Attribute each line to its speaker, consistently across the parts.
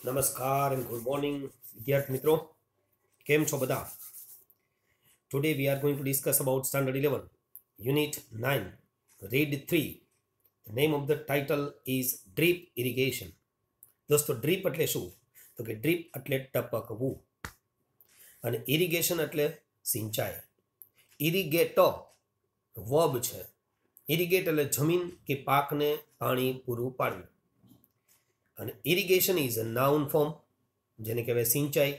Speaker 1: નમસ્કાર and good morning વિદ્યાર્થી મિત્રો કેમ છો બધા today we are going to discuss about standard 11 unit 9 read 3 the name of the title is drip irrigation દોસ્તો drip એટલે શું તો કે drip એટલે ટપકવું અને irrigation એટલે સિંચાઈ irrigator verb છે irrigate એટલે જમીન કે પાકને પાણી પૂરું પાડવું અને irrigation is a noun form જેને કહેવાય સિંચાઈ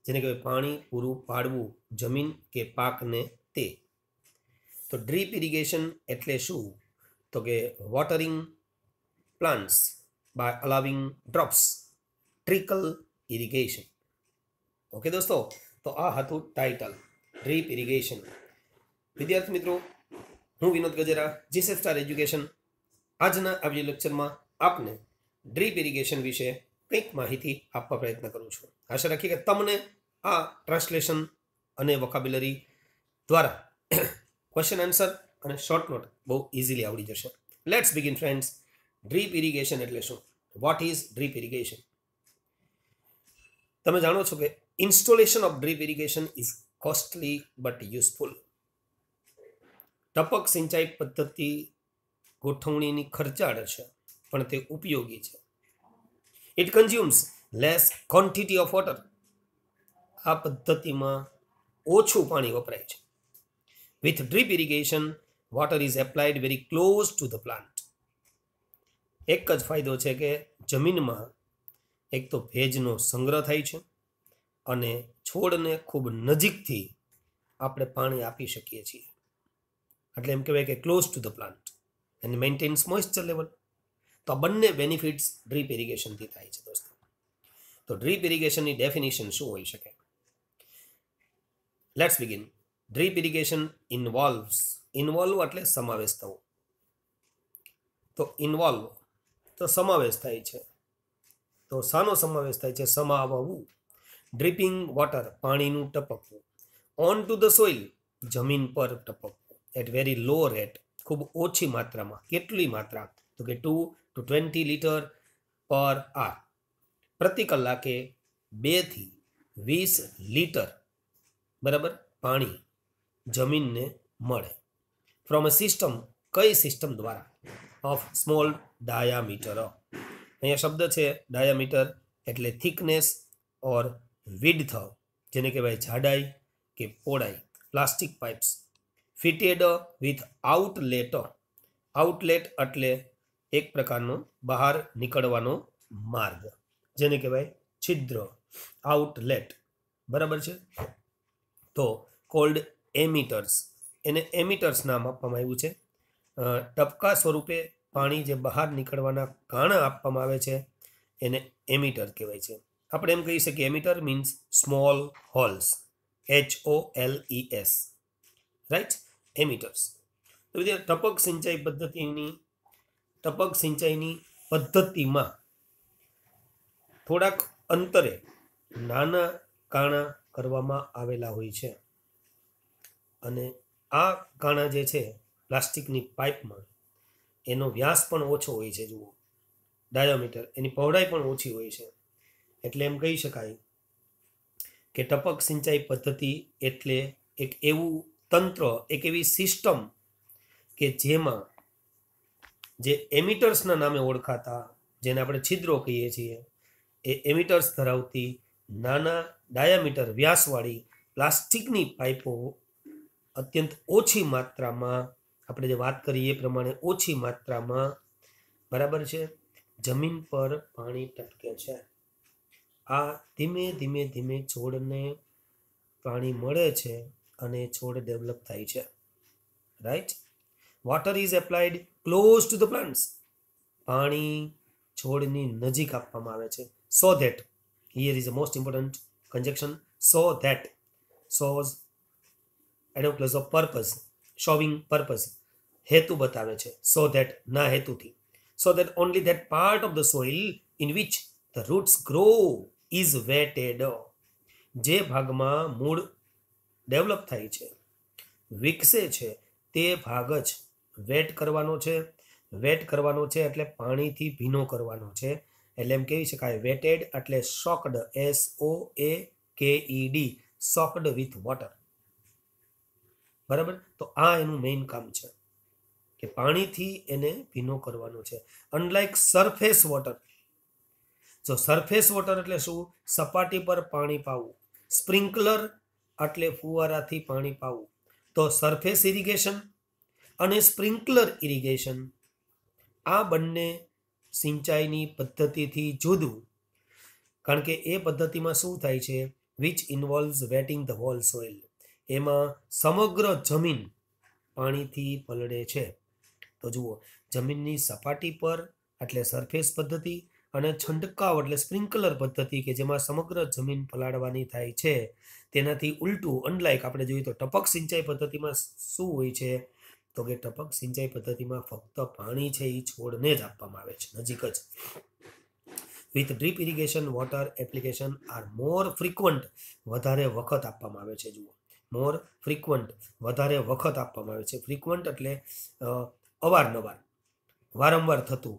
Speaker 1: જેને કહેવાય પાણી પૂરું પાડવું જમીન કે પાકને તે તો ડ્રીપ ઇરિગેશન એટલે શું તો કે watering plants by allowing drops trickle irrigation okay દોસ્તો તો આ હતું ટાઇટલ ડ્રીપ ઇરિગેશન વિદ્યાર્થી મિત્રો હું વિનોદ ગજેરા જીસેફ સ્ટાર એજ્યુકેશન આજના આ વિડિયો લેક્ચરમાં આપને ડ્રીપ ઇરિગેશન વિશે કંઈક માહિતી આપવા પ્રયત્ન કરું છું આશા રાખીએ કે તમને આ ટ્રાન્સલેશન અને વોકાબ્યુલરી દ્વારા ક્વેશ્ચન આન્સર અને શોર્ટ નોટ બહુ ઇઝીલી આવડી જશે let's begin friends drip irrigation એટલે શું વોટ ઇઝ ડ્રીપ ઇરિગેશન તમે જાણો છો કે installation of drip irrigation is costly but useful ટપક સિંચાઈ પદ્ધતિ ગોઠવણીની ખર્ચાળ છે પણ તે ઉપયોગી છે it consumes less quantity of water આ પદ્ધતિમાં ઓછું પાણી વપરાય છે with drip irrigation water is applied very close to the plant એક જ ફાયદો છે કે જમીનમાં એક તો ભેજનો સંગ્રહ થાય છે અને છોડને ખૂબ નજીકથી આપણે પાણી આપી શકીએ છીએ એટલે એમ કહેવાય કે close to the plant and maintains moisture level તો આ બંને બેનિફિટ્સ ડ્રીપ ઇરિગેશનથી થાય છે દોસ્તો તો ડ્રીપ ઇરિગેશનની ડેફિનેશન શું હોઈ શકે let's begin drip irrigation involve એટલે સમાવેશ થવો તો ઇન્વોલ્વ તો સમાવેશ થાય છે તો શાનો સમાવેશ થાય છે સમાવવું ડ્રીપિંગ વોટર પાણીનું ટપકવું ઓન ટુ ધ સોઇલ જમીન પર ટપકવું એટ વેરી લો રેટ ખૂબ ઓછી માત્રામાં કેટલી માત્રા તો કે 2 to 20 લીટર પર આર પ્રતિ કલાકે 2 થી 20 લીટર બરાબર પાણી જમીનને મળે ફ્રોમ અ સિસ્ટમ કઈ સિસ્ટમ દ્વારા ઓફ સ્મોલ ડાયામીટર અહીંયા શબ્દ છે ડાયામીટર એટલે થિકનેસ ઓર વિડ્થ જેને કહેવાય જાડાઈ કે પહોળાઈ plastic pipes fitted with outlet એટલે એક પ્રકારનો બહાર નીકળવાનો માર્ગ જેને કહેવાય છિદ્ર આઉટલેટ બરાબર છે તો કોલ્ડ એમિટર્સ એને એમિટર્સ નામ આપવામાં આવ્યું છે ટપકા સ્વરૂપે પાણી જે બહાર નીકળવાના કાણા આપવામાં આવે છે એને એમિટર કહેવાય છે આપણે એમ કહી શકીએ emitter means small holes HOLES right emitters તો ટપક સિંચાઈની પદ્ધતિમાં થોડાક અંતરે નાના કાણા કરવામાં આવેલા હોય છે અને આ કાણા જે છે પ્લાસ્ટિકની પાઇપમાં એનો વ્યાસ પણ ઓછો હોય છે જુઓ ડાયામીટર એની પહોળાઈ પણ ઓછી હોય છે એટલે એમ કહી શકાય કે ટપક સિંચાઈ પદ્ધતિ એટલે એક એવું તંત્ર એક એવી સિસ્ટમ કે જેમાં જે એમિટર્સના નામે ઓળખાતા જેને આપણે છિદ્રો કહીએ છીએ એ એમિટર્સ ધરાવતી નાના ડાયામીટર વ્યાસવાળી પ્લાસ્ટિકની પાઇપો અત્યંત ઓછી માત્રામાં આપણે જે વાત કરીએ એ પ્રમાણે ઓછી માત્રામાં બરાબર છે જમીન પર પાણી ટપકે છે આ ધીમે ધીમે ધીમે છોડને પાણી મળે છે અને છોડ ડેવલપ થાય છે right water is applied close to the plants પાણી છોડની નજીક આપવામાં આવે છે so that here is a most important conjunction so that shows એડોપ્લસ ઓફ પર્પઝ શોવિંગ પર્પઝ હેતુ બતાવે છે સો ધેટ ના હેતુથી so that only that part of the soil in which the roots grow is wetted જે ભાગમાં મૂળ develop થાય છે વિકસે છે તે ભાગ જ વેટ કરવાનો છે એટલે પાણીથી ભીનો કરવાનો છે એટલે એમ કહી શકાય વેટેડ એટલે સોક્ડ, SOAKED, સોક્ડ વિથ વોટર. બરાબર. તો આ એનું મેઇન કામ છે કે પાણીથી એને ભીનો કરવાનો છે. અનલાઇક સરફેસ વોટર, જો સરફેસ વોટર એટલે શું? સપાટી પર પાણી પાવું. સ્પ્રિંકલર એટલે ફુવારાથી પાણી પાવું. તો સરફેસ ઇરિગેશન અને સ્પ્રિંકલર ઇરિગેશન આ બંને સિંચાઈની પદ્ધતિથી જુદું, કારણ કે એ પદ્ધતિમાં શું થાય છે? Which involves wetting the whole soil, એમાં સમગ્ર જમીન પાણીથી પલળે છે. તો જુઓ, જમીનની સપાટી પર એટલે સરફેસ પદ્ધતિ અને છંટકાવ એટલે સ્પ્રિંકલર પદ્ધતિ કે જેમાં સમગ્ર જમીન પલાળવાની થાય છે. તેનાથી ઉલટું અનલાઇક આપણે જોઈએ તો ટપક સિંચાઈ પદ્ધતિમાં શું હોય છે? તો કે ટપક સિંચાઈ પદ્ધતિમાં ફક્ત પાણી છે એ છોડને જ આપવામાં આવે છે, નજીક જ. With drip irrigation water application are more frequent, વધારે વખત આપવામાં આવે છે. જુઓ, મોર ફ્રીક્વન્ટ, વધારે વખત આપવામાં આવે છે. ફ્રીક્વન્ટ એટલે અવારનવાર, વારંવાર થતું.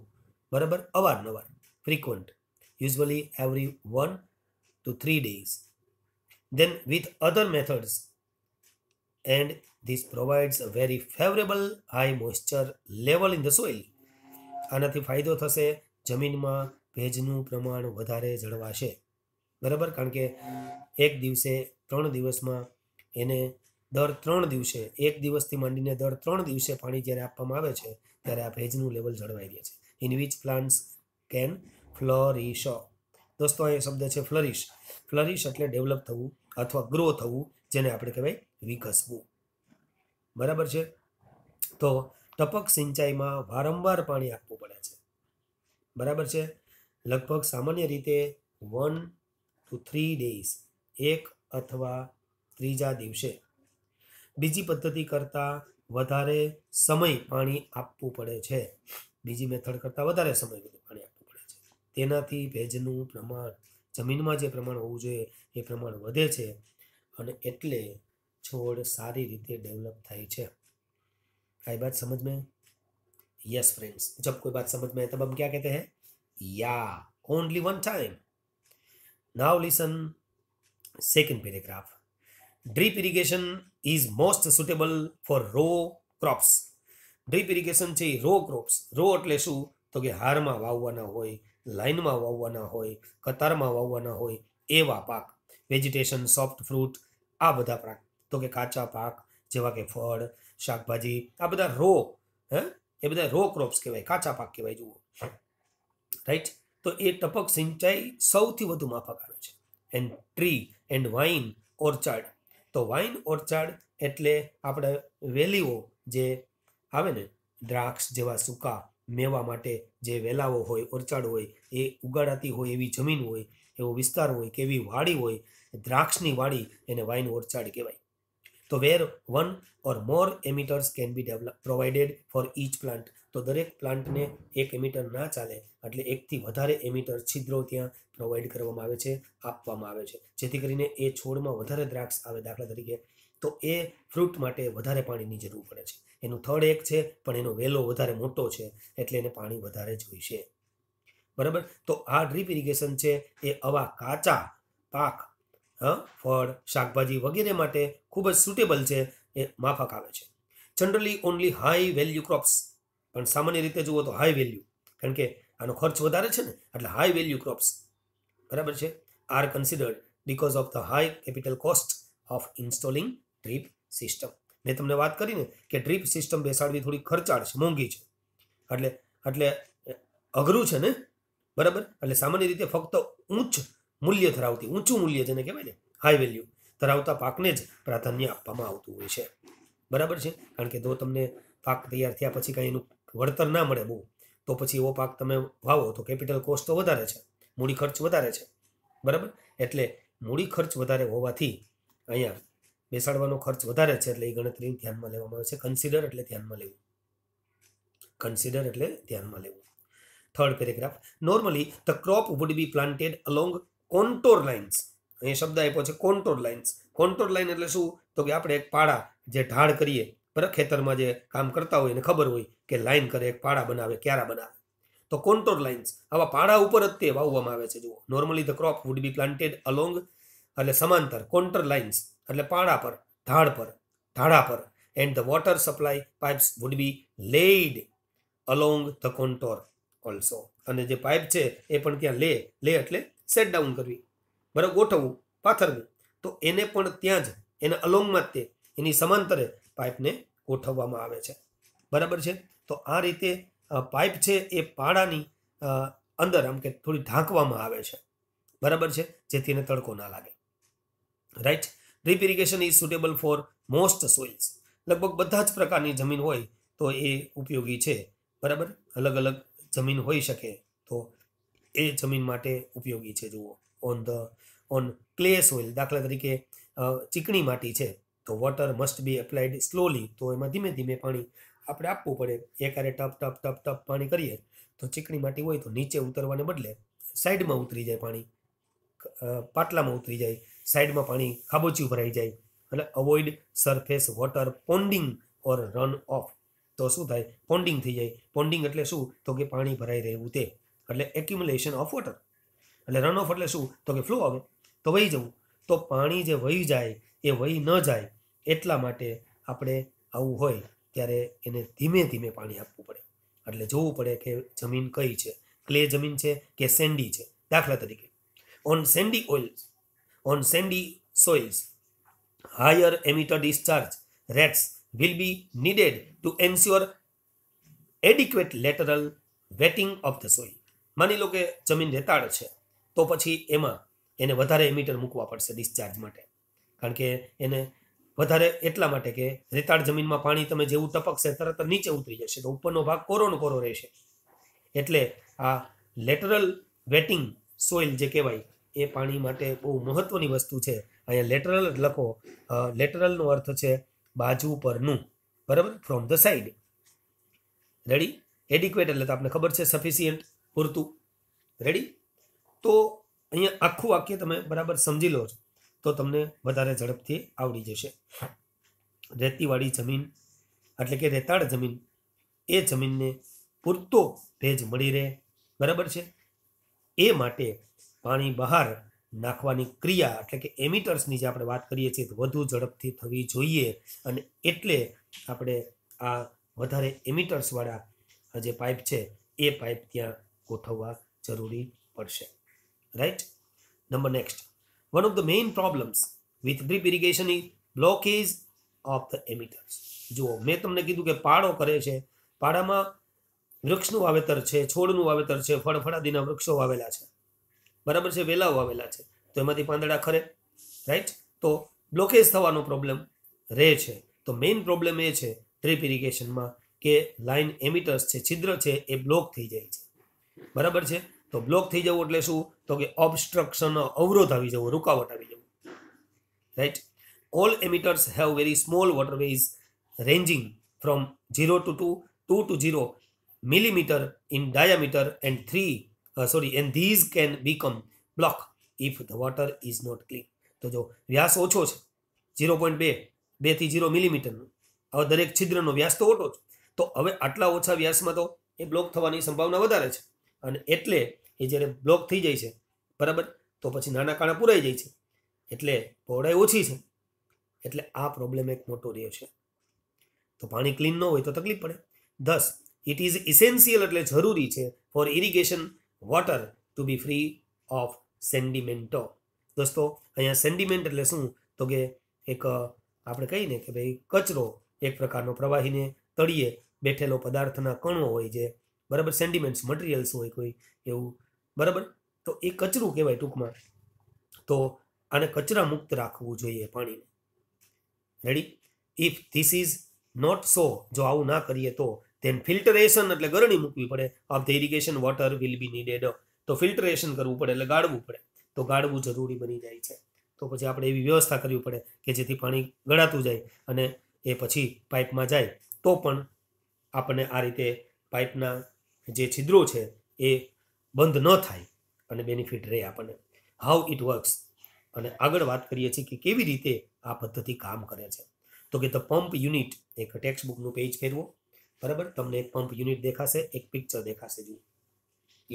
Speaker 1: બરાબર, અવારનવાર, frequent, usually every 1 to 3 days. Then with other methods, and this provides a very favorable high moisture level in the soil. આનાથી ફાયદો થશે, જમીનમાં ભેજનું પ્રમાણ વધારે જળવાશે. બરાબર, કારણ કે એક દિવસે 3 દિવસમાં એને દર 3 દિવસે, એક દિવસથી માંડીને દર 3 દિવસે પાણી જ્યારે આપવામાં આવે છે ત્યારે આ ભેજનું લેવલ જળવાઈ રહે છે. In which plants can flourish. દોસ્તો, અહીં શબ્દ છે ફ્લરિશ. ફ્લરિશ એટલે ડેવલપ થવું અથવા ગ્રો થવું, જેને આપણે કહેવાય વિકસવું. બરાબર છે. તો ટપક સિંચાઈમાં વારંવાર પાણી આપવું પડે છે. બરાબર છે. લગભગ સામાન્ય રીતે 1 to 3 days, એક અથવા ત્રીજા દિવસે. બીજી પદ્ધતિ કરતાં વધારે સમય પાણી આપવું પડે છે. બીજી મેથડ કરતાં વધારે સમય પાણી આપવું પડે છે. તેનાથી ભેજનું પ્રમાણ, જમીનમાં જે પ્રમાણ હોવું જોઈએ એ પ્રમાણ વધે છે અને એટલે છોડ સારી રીતે डेवलप થાય છે. आई बात समझ में? यस फ्रेंड्स, जब कोई बात समझ में आए तब हम क्या कहते हैं? Yeah, only one time. Now listen second paragraph. Drip irrigation is most suitable for row crops. Drip irrigation છે એ રો ક્રોપ્સ. રો એટલે શું? તો કે હારમાં વાવવાના હોય, લાઇનમાં વાવવાના હોય, કતારમાં વાવવાના હોય એવા પાક. વેજીટેશન, સોફ્ટ ફ્રૂટ, આ બધા પાક. તો કે કાચા પાક જેવા કે ફળ, શાકભાજી, આ બધા રો, એ બધા રો ક્રોપ્સ કહેવાય, કાચા પાક કહેવાય. જુઓ, રાઈટ. તો એ ટપક સિંચાઈ સૌથી વધુ માફક આવે છે. And tree and wine Orchard. તો વાઇન ઓર્ચાર્ડ એટલે આપણે વેલીઓ જે આવે ને, દ્રાક્ષ જેવા સૂકા મેવા માટે જે વેલાઓ હોય, ઓર્ચાર્ડ હોય, એ ઉગાડાતી હોય એવી જમીન હોય, એવો વિસ્તાર હોય કે એવી વાડી હોય, દ્રાક્ષની વાડી, એને વાઇન ઓર્ચાર્ડ કહેવાય. તો વેર 1 or more emitters can be provided for each plant. તો દરેક પ્લાન્ટને એક એમિટર ના ચાલે એટલે એકથી વધારે એમિટર છિદ્રો ત્યાં પ્રોવાઈડ કરવામાં આવે છે, આપવામાં આવે છે, જેથી કરીને એ છોડમાં વધારે દ્રાક્ષ આવે. દાખલા તરીકે તો એ ફ્રૂટ માટે વધારે પાણીની જરૂર પડે છે. એનું થડ એક છે પણ એનો વેલો વધારે મોટો છે એટલે એને પાણી વધારે જોઈશે. બરાબર. તો આ ડ્રીપ ઇરિગેશન છે એ આવા કાચા પાક, ફળ, શાકભાજી વગેરે માટે ખૂબ જ સુટેબલ છે, એ માફક આવે છે. Generally only high value crops, પણ સામાન્ય રીતે જુઓ તો હાઈ વેલ્યુ, કારણ કે આનો ખર્ચ વધારે છે ને, એટલે હાઈ વેલ્યુ ક્રોપ્સ, બરાબર છે, are considered because of the high capital cost of installing drip system. મેં તમને વાત કરી ને કે ડ્રીપ સિસ્ટમ બેસાડવી થોડી ખર્ચાળ છે, મોંઘી છે, એટલે અઘરું છે ને. બરાબર. એટલે સામાન્ય રીતે ફક્ત ઊંચું મૂલ્ય જેને કહેવાય ને, હાઈ વેલ્યુ ધરાવતા પાકને જ પ્રાધાન્ય આપવામાં આવતું હોય છે. બરાબર છે. કારણ કે જો તમને પાક તૈયાર થયા પછી કંઈ એનું વળતર ના મળે બહુ, તો પછી એવો પાક તમે વાવો તો કેપિટલ કોસ્ટ તો વધારે છે, મૂડી ખર્ચ વધારે છે. બરાબર. એટલે મૂડી ખર્ચ વધારે હોવાથી અહીંયા બેસાડવાનો ખર્ચ વધારે છે, એટલે એ ગણતરી ધ્યાનમાં લેવામાં આવે છે. કન્સિડર એટલે ધ્યાનમાં લેવું. Third paragraph. Normally the crop would be planted along contour lines. અહીં શબ્દ આપ્યો છે કોન્ટોર લાઇન્સ. કોન્ટોર લાઇન એટલે શું? તો કે આપણે એક પાડા જે ઢાળ કરીએ, બરાબર, ખેતરમાં જે કામ કરતા હોય એને ખબર હોય કે લાઇન કરે, એક પાડા બનાવે, ક્યારા બનાવે. તો કોન્ટોર લાઇન્સ આવા પાડા ઉપર જ તે વાવવામાં આવે છે. જુઓ, normally the crop would be planted along એટલે સમાંતર, કોન્ટર લાઇન્સ એટલે પાડા પર, ઢાળા પર, and the water supply pipes would be laid along the contour also. અને જે પાઇપ છે એ પણ ત્યાં લે એટલે સેટ ડાઉન કરવી, બરાબર, ગોઠવવું, પાથરવું. તો એને પણ ત્યાં જ એના અલોંગમાં જ તે એની સમાંતરે પાઇપને ગોઠવવામાં આવે છે. બરાબર છે. તો આ રીતે પાઇપ છે એ પાડાની અંદર આમ કે થોડી ઢાંકવામાં આવે છે. બરાબર છે, જેથી એને તડકો ના લાગે. Right. Drip irrigation is suitable for most soils. લગભગ બધા જ પ્રકારની જમીન હોય તો એ ઉપયોગી છે. બરાબર, અલગ અલગ જમીન હોઈ શકે તો એ જમીન માટે ઉપયોગી છે. જુઓ, ઓન ક્લે સોઇલ, દાખલા તરીકે ચીકણી માટી છે તો water must be applied slowly. તો એમાં ધીમે ધીમે પાણી આપણે આપવું પડે. એકારે ટપ ટપ ટપ ટપ પાણી કરીએ તો ચીકણી માટી હોય તો નીચે ઉતરવાને બદલે સાઈડમાં ઉતરી જાય પાણી, પાટલામાં ઉતરી જાય, સાઈડમાં પાણી ખાબોચિયું ભરાઈ જાય. એટલે avoid surface water ponding or run off. તો શું થાય? પોન્ડિંગ થઈ જાય. પોન્ડિંગ એટલે શું? તો કે પાણી ભરાઈ રહેવું તે, એટલે એક્યુમ્યુલેશન ઓફ વોટર. એટલે રન ઓફ એટલે શું? તો કે ફ્લો આવે, તો વહી જવું. તો પાણી જે વહી જાય એ વહી ન જાય એટલા માટે આપણે આવું હોય ત્યારે એને ધીમે ધીમે પાણી આપવું પડે. એટલે જોવું પડે કે જમીન કઈ છે, ક્લે જમીન છે કે સેન્ડી છે. દાખલા તરીકે on sandy soils higher emitter discharge rates will be needed to ensure adequate lateral wetting of the soil. માની લો કે જમીન રેતાળ છે તો પછી એમાં એને વધારે એમીટર મૂકવા પડશે ડિસ્ચાર્જ માટે. કારણ કે એને વધારે એટલા માટે કે રેતાળ જમીનમાં પાણી તમે જેવું ટપકશે તરત નીચે ઉતરી જશે તો ઉપરનો ભાગ કોરો રહેશે. એટલે આ લેટરલ વેટિંગ સોઇલ જે કહેવાય એ પાણી માટે બહુ મહત્વની વસ્તુ છે. અહીંયા લેટરલ લખો, લેટરલનો અર્થ છે બાજુ પરનું, બરાબર, from the side. Ready. Adequate એટલે તો આપણે ખબર છે સફિશિયન્ટ, પૂરતું. રેડી. તો અહીંયા આખું વાક્ય તમે બરાબર સમજી લો છો તો તમને વધારે ઝડપથી આવડી જશે. રેતીવાળી જમીન એટલે કે રેતાળ જમીન, એ જમીનને પૂરતો ભેજ મળી રહે, બરાબર છે, એ માટે પાણી બહાર નાખવાની ક્રિયા એટલે કે એમિટર્સની જે આપણે વાત કરીએ છીએ તો વધુ ઝડપથી થવી જોઈએ. અને એટલે આપણે આ વધારે એમિટર્સવાળા જે પાઇપ છે એ પાઇપ ત્યાં ગોઠવવા જરૂરી પડશે. Right. Number next, one of the main problems with drip irrigation is blockage of the emitters. જુઓ, મેં તમને કીધું કે પાડો કરે છે, પાડામાં વૃક્ષનું વાવેતર છે, છોડનું વાવેતર છે, ફળફળાદીના વૃક્ષો વાવેલા છે, બરાબર છે, વેલાઓ વાવેલા છે, તો એમાંથી પાંદડા ખરે. રાઈટ. તો બ્લોકેજ થવાનો પ્રોબ્લેમ રહે છે. તો મેઇન પ્રોબ્લેમ એ છે ડ્રીપ ઇરિગેશનમાં કે લાઇન એમિટર્સ છે, છિદ્ર છે, એ બ્લોક થઈ જાય છે. બરાબર છે. તો બ્લોક થઈ જવું એટલે શું? તો કે ઓબસ્ટ્રક્શન, અવરોધ આવી જવો, રૂકાવટ આવી જવું. Right. All emitters have very small waterways ranging from 0 to 2 to 0 millimeter in diameter and these can become block if the water is not clean. તો જો વ્યાસ ઓછો છે 0.2 થી 0 મિલીમીટરનો, હવે દરેક છિદ્રનો વ્યાસ તો ઓછો છે, તો હવે આટલા ઓછા વ્યાસમાં તો એ બ્લોક થવાની સંભાવના વધારે છે. અને એટલે એ જ્યારે બ્લોક થઈ જાય છે, બરાબર, તો પછી નાના કાણા પૂરાઈ જાય છે, એટલે પહોળાઈ ઓછી છે, એટલે આ પ્રોબ્લેમ એક મોટો રહે છે. તો પાણી ક્લીન ન હોય તો તકલીફ પડે. ધસ ઇટ ઇઝ ઇસેન્શિયલ એટલે જરૂરી છે for irrigation water to be free of સેન્ડિમેન્ટો. દોસ્તો, અહીંયા સેન્ડિમેન્ટ એટલે શું? તો કે એક આપણે કહીએ ને કે ભાઈ કચરો, એક પ્રકારનો પ્રવાહીને તળિયે બેઠેલો પદાર્થના કણો હોય જે, બરાબર, સેન્ડિમેન્ટ્સ મટીરિયલ્સ હોય કોઈ એવું, બરાબર. તો એ કચરું કહેવાય ટૂંકમાં. તો આને કચરા મુક્ત રાખવું જોઈએ પાણીને. Ready. If this is not so, જો આવું ના કરીએ તો ધેન ફિલ્ટરેશન એટલે ગરણી મૂકવી પડે of the irrigation water will be needed. તો ફિલ્ટરેશન કરવું પડે એટલે ગાળવું પડે. તો ગાળવું જરૂરી બની જાય છે. તો પછી આપણે એવી વ્યવસ્થા કરવી પડે કે જેથી પાણી ગળાતું જાય અને એ પછી પાઇપમાં જાય તો પણ આપણને આ રીતે પાઇપના જે છિદ્રો છે એ બંધ ન થાય અને બેનિફિટ રહે આપણને. How it works. અને આગળ વાત કરીએ છીએ કે કેવી રીતે આ પદ્ધતિ કામ કરે છે. તો કે ધ પંપ યુનિટ, એક ટેક્સ્ટ બુકનું પેજ ફેરવો, બરાબર, તમને એક પંપ યુનિટ દેખાશે, એક પિક્ચર દેખાશે. જુઓ,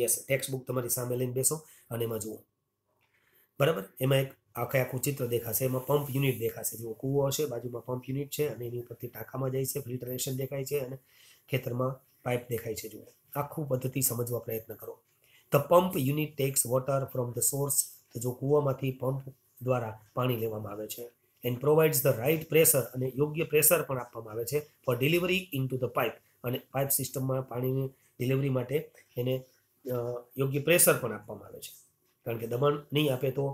Speaker 1: યસ, ટેક્સ્ટ બુક તમારી સામે લઈને બેસો અને એમાં જુઓ, બરાબર. એમાં એક આખું ચિત્ર દેખાશે, એમાં પંપ યુનિટ દેખાશે. જુઓ, કૂવો હશે, બાજુમાં પંપ યુનિટ છે અને એની ઉપરથી ટાંકામાં જાય છે, ફિલ્ટરેશન દેખાય છે અને ખેતરમાં પાઇપ દેખાય છે. જુઓ, આખું પદ્ધતિ સમજવા પ્રયત્ન કરો. The pump unit takes water from the source. તો જો કૂવામાંથી પંપ દ્વારા પાણી લેવામાં આવે છે. And provides the right pressure, અને યોગ્ય પ્રેશર પણ આપવામાં આવે છે for delivery into the pipe. અને પાઇપ સિસ્ટમમાં પાણીની ડિલિવરી માટે એને યોગ્ય પ્રેશર પણ આપવામાં આવે છે, કારણ કે દબાણ નહીં આપે તો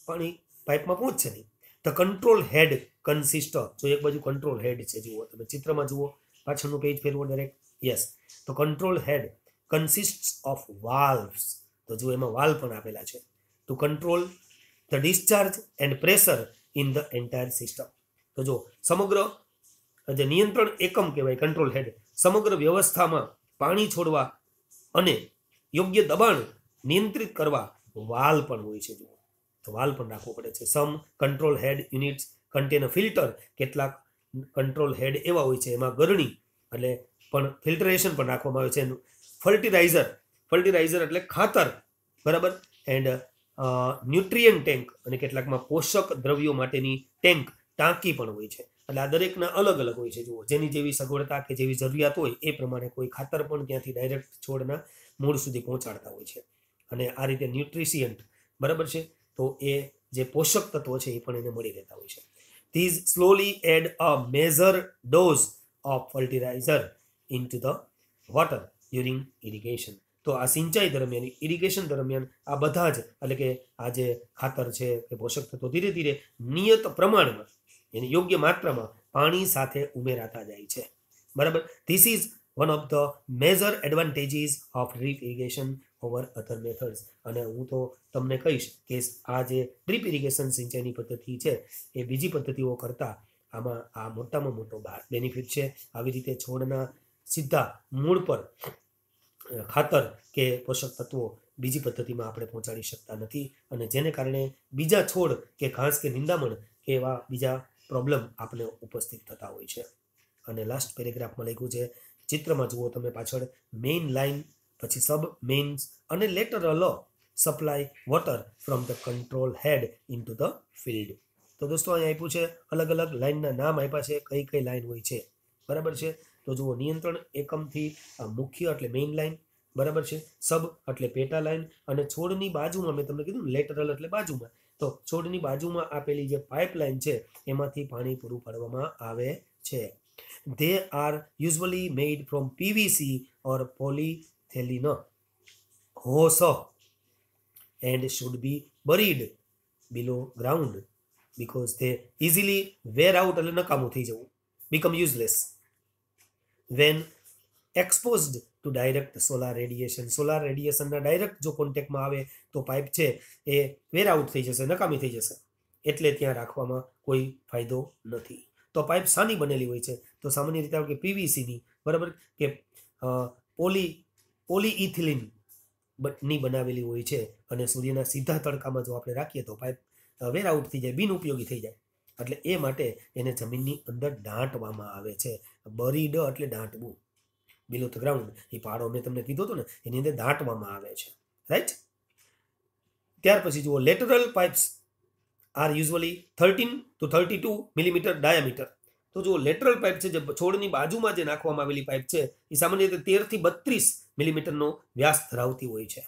Speaker 1: પાણી પાઇપમાં પહોંચશે નહીં. The control head consist of. જો એક બાજુ કંટ્રોલ હેડ છે, જુઓ તમે ચિત્રમાં જુઓ, પાછળનું પેજ ફેરવો ડાયરેક્ટ. યસ, તો કંટ્રોલ હેડ કન્સિસ્ટ ઓફ વાલ્વ્સ. તો જો એમાં વાલ્વ પણ આપેલા છે two control the discharge and pressure in the entire system. તો જો સમગ્ર જે નિયંત્રણ એકમ કહેવાય કંટ્રોલ હેડ, સમગ્ર વ્યવસ્થામાં પાણી છોડવા અને યોગ્ય દબાણ નિયંત્રિત કરવા વાલ્વ પણ હોય છે. જુઓ, તો વાલ્વ પણ રાખવો પડે છે. સમ કંટ્રોલ હેડ યુનિટ્સ કન્ટેન ફિલ્ટર. કેટલાક કંટ્રોલ હેડ એવા હોય છે એમાં ગરણી એટલે પણ ફિલ્ટરેશન પણ રાખવામાં આવે છે. ફર્ટિલાઇઝર એટલે ખાતર, બરાબર. એન્ડ ન્યુટ્રિયન ટેન્ક, અને કેટલાકમાં પોષક દ્રવ્યો માટેની ટાંકી પણ હોય છે. એટલે આ દરેકના અલગ અલગ હોય છે. જુઓ, જેની જેવી સગવડતા કે જેવી જરૂરિયાત હોય એ પ્રમાણે કોઈ ખાતર પણ ત્યાંથી ડાયરેક્ટ છોડના મૂળ સુધી પહોંચાડતા હોય છે. અને આ રીતે ન્યુટ્રિશિયન્ટ, બરાબર છે, તો એ જે પોષક તત્વો છે એ પણ એને મળી રહેતા હોય છે. These slowly add a major dose of fertiliser into the water during irrigation. તો આ સિંચાઈ દરમિયાન, ઇરિગેશન દરમિયાન આ બધા જ, એટલે કે આ જે ખાતર છે કે પોષક તત્વો ધીરે ધીરે નિયત પ્રમાણમાં, એની યોગ્ય માત્રામાં પાણી સાથે ઉમેરાતા જાય છે, બરાબર. This is one of the major advantages of drip irrigation over other methods. અને હું તો તમને કહીશ કે આ જે ડ્રીપ ઇરિગેશન સિંચાઈની પદ્ધતિ છે એ બીજી પદ્ધતિઓ કરતાં આમાં આ મોટામાં મોટો બેનિફિટ છે. આવી રીતે છોડના સીધા મૂળ પર ખાતર કે પોષક તત્વો બીજી પદ્ધતિમાં આપણે પહોંચાડી શકતા નથી, અને જેને કારણે બીજા છોડ કે ઘાસ કે નિંદામણ કે એવા બીજા પ્રોબ્લેમ આપણે ઉપસ્થિત થતા હોય છે. અને લાસ્ટ પેરેગ્રાફમાં લખ્યું છે, ચિત્રમાં જુઓ તમે પાછળ, મેઇન લાઇન, પછી સબ મેઇન્સ અને lateral supply water from the control head into the field. તો દોસ્તો અહીં આપ્યું છે, અલગ અલગ લાઇનના નામ આપ્યા છે, કઈ કઈ લાઇન હોય છે, બરાબર છે. તો જુઓ, નિયંત્રણ એકમથી મુખ્ય એટલે મેઇન લાઇન, બરાબર છે, સબ એટલે પેટા લાઇન, અને છોડની બાજુમાં મેં તમને કીધું લેટરલ એટલે બાજુમાં, તો છોડની બાજુમાં આપેલી જે પાઇપલાઇન છે એમાંથી પાણી પૂરું પાડવામાં આવે છે. They are usually made from PVC or polyethylene hose and should be buried below ground because they easily wear out, એટલે નકામું થઈ જવું, become useless when exposed to direct solar radiation. Solar રેડિયેશનના ડાયરેક્ટ જો કોન્ટેક્ટમાં આવે તો પાઇપ છે એ વેર આઉટ થઈ જશે, નકામી થઈ જશે, એટલે ત્યાં રાખવામાં કોઈ ફાયદો નથી. તો પાઇપ શાની બનેલી હોય છે? તો સામાન્ય રીતે કે પીવીસીની, બરાબર, કે પોલીઇથિલિન ની બનાવેલી હોય છે. અને સૂર્યના સીધા તડકામાં જો આપણે રાખીએ તો પાઇપ વેર આઉટ થઈ જાય, બિનઉપયોગી થઈ જાય. એટલે એ માટે એને જમીનની અંદર દાંટવામાં આવે છે. બરીડ એટલે દાંટવું, બિલો ધ ગ્રાઉન્ડ, એ પાડો મેં તમને કીધો હતો ને, એની અંદર દાંટવામાં આવે છે, રાઈટ. ત્યાર પછી જુઓ, lateral pipes are usually 13 to 32 millimetre diameter. તો જુઓ, લેટરલ પાઇપ છે જે છોડની બાજુમાં જે નાખવામાં આવેલી પાઇપ છે એ સામાન્ય રીતે 13 થી 32 મિલીમીટરનો વ્યાસ ધરાવતી હોય છે,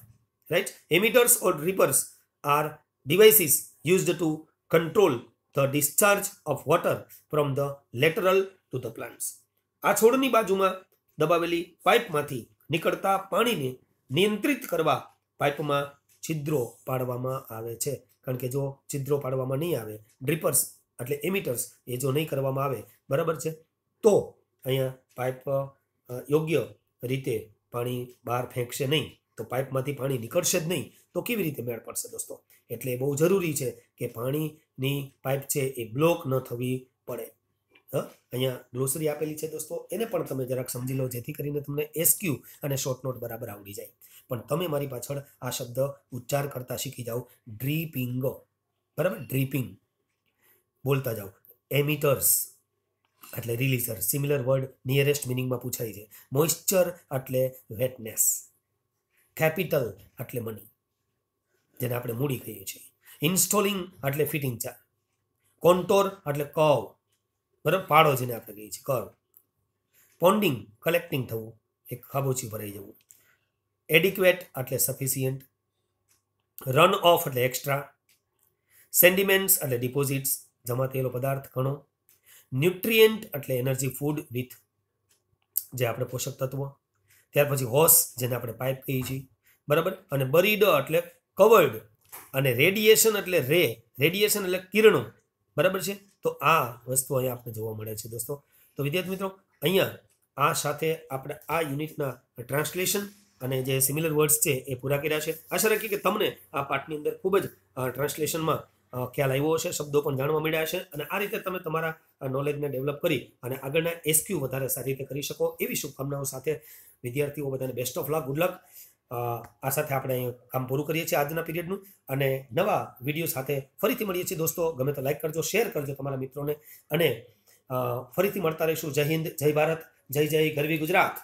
Speaker 1: right. Emitters or drippers are devices used to control the discharge of water from the lateral to the plants. આ છોડની બાજુમાં દબાવેલી પાઇપમાંથી નીકળતા પાણીને નિયંત્રિત કરવા પાઇપમાં છિદ્રો પાડવામાં આવે છે. કારણ કે જો છિદ્રો પાડવામાં નહીં આવે, ડ્રીપર્સ એટલે એમિટર્સ એ જો નહીં કરવામાં આવે, બરાબર છે, તો અહીંયા પાઇપ યોગ્ય રીતે પાણી બહાર ફેંકશે નહીં, તો પાઇપમાંથી પાણી નીકળશે જ નહીં, તો કેવી રીતે મેળ પડશે દોસ્તો? એટલે બહુ જરૂરી છે કે પાણીની પાઇપ છે એ બ્લોક ન થવી પડે. અહીંયા ગ્લોસરી આપેલી છે દોસ્તો, એને પણ તમે જરાક સમજી લો, જેથી કરીને તમને એસક્યુ અને શોર્ટ નોટ બરાબર આવડી જાય. પણ તમે મારી પાછળ આ શબ્દ ઉચ્ચાર કરતા શીખી જાઓ, ડ્રીપિંગ, બરાબર, ડ્રીપિંગ બોલતા જાઓ. એમિટર્સ એટલે રિલીઝર, સિમિલર વર્ડ નિયરેસ્ટ મિનિંગમાં પૂછાય છે. મોઇશ્ચર એટલે વેટનેસ, કેપિટલ એટલે મની, જેને આપણે મૂડી કહીએ છીએ. ઇન્સ્ટોલિંગ એટલે ફિટિંગ ચાર્જ. કોન્ટોર એટલે કર્વ, બરાબર, પાડો જેને આપણે કહીએ છીએ, કર્વ. પોન્ડિંગ કલેક્ટિંગ થવું, એક ખાબોચી ભરાઈ જવું. એડિક્વેટ એટલે સફિશિયન્ટ. રન ઓફ એટલે એક્સ્ટ્રા. સેન્ડિમેન્ટ્સ એટલે ડિપોઝિટ્સ, જમા થયેલો પદાર્થ કણો. ન્યુટ્રિયન્ટ એટલે એનર્જી ફૂડ વિથ, જે આપણે પોષક તત્વો. ત્યાર પછી હોસ, જેને આપણે પાઇપ કહીએ છીએ, બરાબર. અને બરીડ એટલે કવર્ડ. અને રેડિયેશન એટલે રેડિયેશન એટલે કિરણો, બરાબર છે. તો આ વસ્તુ અહીંયા આપણે જોવા મળે છે દોસ્તો. તો વિદ્યાર્થી મિત્રો, અહીંયા આ સાથે આપણે આ યુનિટના ટ્રાન્સલેશન અને જે સિમિલર વર્ડ્સ છે એ પૂરા કર્યા છે. આશા રાખીએ કે તમને આ પાઠની અંદર ખૂબ જ ટ્રાન્સલેશનમાં ખ્યાલ આવ્યો હશે, શબ્દો પણ જાણવા મળ્યા હશે, અને આ રીતે તમે તમારા નોલેજને ડેવલપ કરી અને આગળના એસક્યુ વધારે સારી રીતે કરી શકો એવી શુભકામનાઓ સાથે વિદ્યાર્થીઓ બધાને best of luck, good luck. આ સાથે આપણે અહીં કામ પૂરું કરીએ છીએ આજના પીરિયડનું, અને નવા વિડીયો સાથે ફરીથી મળીએ છીએ દોસ્તો. ગમે તો લાઈક કરજો, શેર કરજો તમારા મિત્રોને, અને ફરીથી મળતા રહીશું. જય હિન્દ, જય ભારત, જય જય ગરવી ગુજરાત.